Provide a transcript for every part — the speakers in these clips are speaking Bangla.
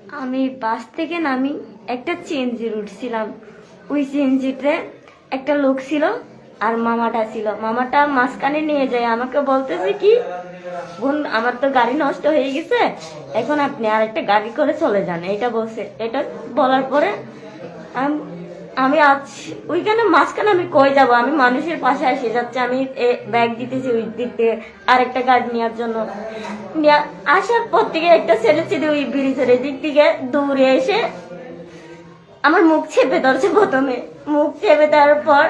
আমি বাস থেকে নামি একটা চেঞ্জির উঠছিলাম। ওই চেঞ্জিতে একটা লোক ছিল আর মামাটা ছিল। মামাটা মাঝখানে নিয়ে যায়, আমাকে বলতেছে কি, বোন আমার তো গাড়ি নষ্ট হয়ে গেছে, এখন আপনি আর একটা গাড়ি করে চলে যান, এটা বলছে। এটা বলার পরে আমি আজ ওইখানে মাঝখানে আমি কই যাব, আমি মানুষের পাশে এসে যাচ্ছে, আমি ব্যাগ দিতেছি ওই দিক থেকে আরেকটা গাড়ি নেওয়ার জন্য। আসার পর থেকে একটা ছেলে ছিল ওই ব্রিজের দিক থেকে দৌড়ে এসে আমার মুখ চেপে ধরছে। প্রথমে মুখ চেপে দেওয়ার পর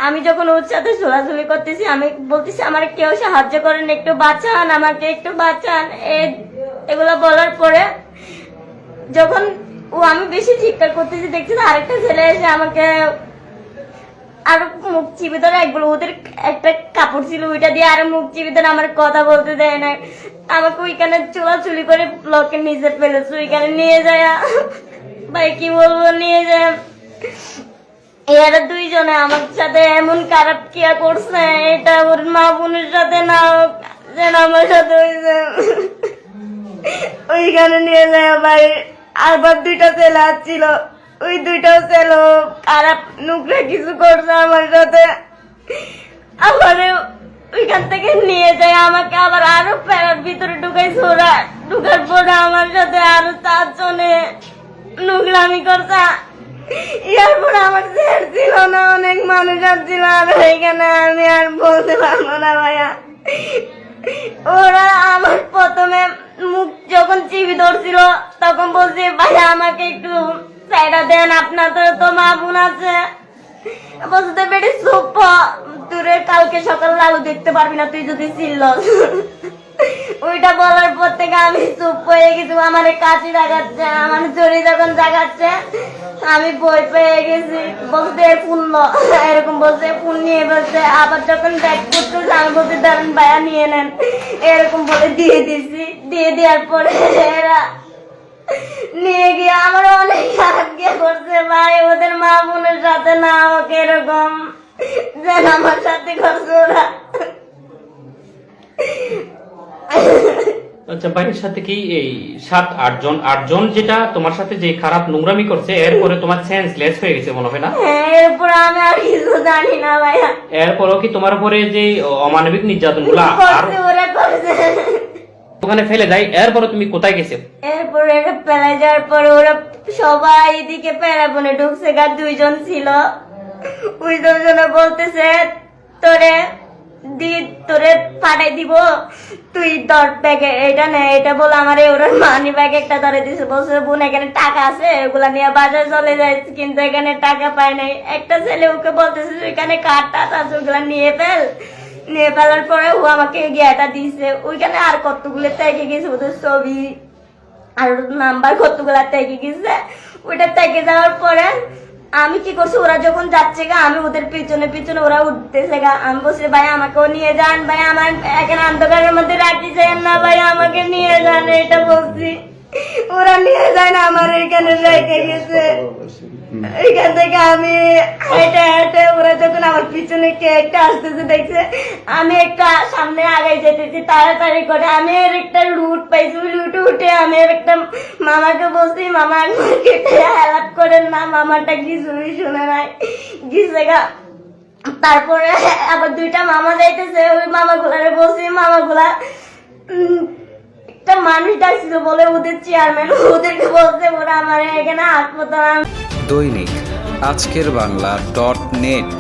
আমি যখন ওর সাথে ঝোলাঝুলি করতেছি, আমি বলতেছি আমার কেউ সাহায্য করেন, একটু বাঁচান, আমাকে একটু বাঁচান। এগুলা বলার পরে যখন আমি বেশি চিৎকার করতেছি, দেখছি আরেকটা ছেলে এসে আমাকে আর মুখ চিপে ধরে, একগুলো ওদের একটা কাপড় ছিল ওইটা দিয়ে আর মুখ চিপে ধরে আমার কথা বলতে দেয় না। আমাকে ওইখানে চুলাচুলি করে ব্লকের নিচে ফেলেছে, ওইখানে নিয়ে যায়। ভাই কি বলবো, নিয়ে যায়। এরা দুইজনে আমার সাথে এমন খারাপ কিয়া করছে, এটা ওর মা বোনের সাথে না হোক, যেন আমার সাথে হয়েছে। ওইখানে নিয়ে যায় ভাই। আবার দুইটা ছেলে আসছিল, ওই দুইটাও ছেলে খারাপ নোংরা কিছু করছে আমার সাথে। আবার ওইখান থেকে নিয়ে যায় আমাকে, আবার আরো প্যারার ভিতরে ঢুকাইছে ওরা। ঢুকার পরে আমার সাথে আরো 4 জনে নোংরামি করছে। এরপর আমার ছেড় ছিল না, অনেক মানুষ আসছিল, আর এখানে আমি আর বলতে পারবো না ভাইয়া। ওরা আমার প্রথমে মুখ যখন চিবি ধরছিল তখন বলছে, ভাইয়া আমাকে একটু সাইডা দেন, আপনার তো মা বোন আছে। বলতে বেড়ে চুপ, দূরে কালকে সকাল আলো দেখতে পারবি না তুই যদি ছিল। ওইটা বলার পর থেকে আমি চুপ হয়ে গেছি। আমার কাছে জাগাচ্ছে, আমার জড়ি যখন জাগাচ্ছে আমি বই পেয়ে গেছি। বলতে ফোন এরকম বলছে, ফোন নিয়ে বলছে। আবার যখন ব্যাগ করতেছে আমি বলছি দাঁড়ান ভাইয়া নিয়ে নেন, এরকম বলে দিয়ে দিছি। দিয়ে দেওয়ার পরে এরা নিয়ে গিয়ে আমার অনেক খারাপ গিয়ে করছে ভাই। ওদের মা বোনের সাথে না হোক এরকম, যেন আমার সাথে করছে ওরা। আচ্ছা, ভাইয়ের সাথে কি এই 7-8 জন যেটা তোমার সাথে যে খারাপ নোংরামি করছে, এরপরে তোমার সেন্সলেস হয়ে গেছে মনে হয় না? এরপর আমি আর কিছু জানি না ভাইয়া। এরপরও কি তোমার উপরে যে অমানবিক নির্যাতন গুলা আর ওখানে ফেলে দেয়, এরপরে তুমি কোথায় গেছে? এরপরে ফেলে যাওয়ার পর ওরা সবাই এদিকে প্যারাবনে ঢুকছে। গা 2 জন ছিল, ওই 2 জনে বলতেছে তোরে পাঠাই দিব, তুই তোর ব্যাগে এটা নে, এটা বলে আমার ওরা মানি ব্যাগ একটা ধরে দিছে। বলছে বোন এখানে টাকা আছে, ওগুলা নিয়ে বাজার চলে যায়, কিন্তু এখানে টাকা পায় নাই। একটা ছেলে ওকে বলতেছে এখানে কাঠ টাট আছে, ওগুলা নিয়ে ফেলার পরে ও আমাকে গিয়েটা দিছে। ওইখানে আর কতগুলো থেকে গেছে, ওদের ছবি আর নাম্বার কতগুলা থেকে গেছে। ওইটা থেকে যাওয়ার পরে আমি কি করছি, ওরা যখন যাচ্ছে গা আমি ওদের পিছনে পিছনে, ওরা উঠতেছে গা। আমি বলছি ভাই আমাকেও নিয়ে যান, ভাই আমার এখানে অন্ধকারের মধ্যে রাখি যায় না, ভাই আমাকে নিয়ে যান, এটা বলছি। ওরা নিয়ে যায় না, আমার এখানে রেখে গেছে। এখান থেকে আমি হেঁটে হেঁটে, ওরা যখন আমার পিছনে কে একটা আসতেছে দেখছে, আমি একটা সামনে আগাই যেতেছি তাড়াতাড়ি করে। আমি এর একটা লুট পাইছি, লুট উঠে আমি এর একটা মামাকে বলছি, মামা আমাকে হেল্প করেন না, মামাটা কিছুই শুনে নাই গিয়েছে গা। তারপরে আবার 2টা মামা যাইতেছে, ওই মামাগুলারে বলছি, মামাগুলা একটা মানুষ ডাকছিল বলে ওদের চেয়ারম্যান, ওদেরকে বলছে ওরা আমার এখানে হাসপাতাল। দৈনিক আজকের বাংলা .net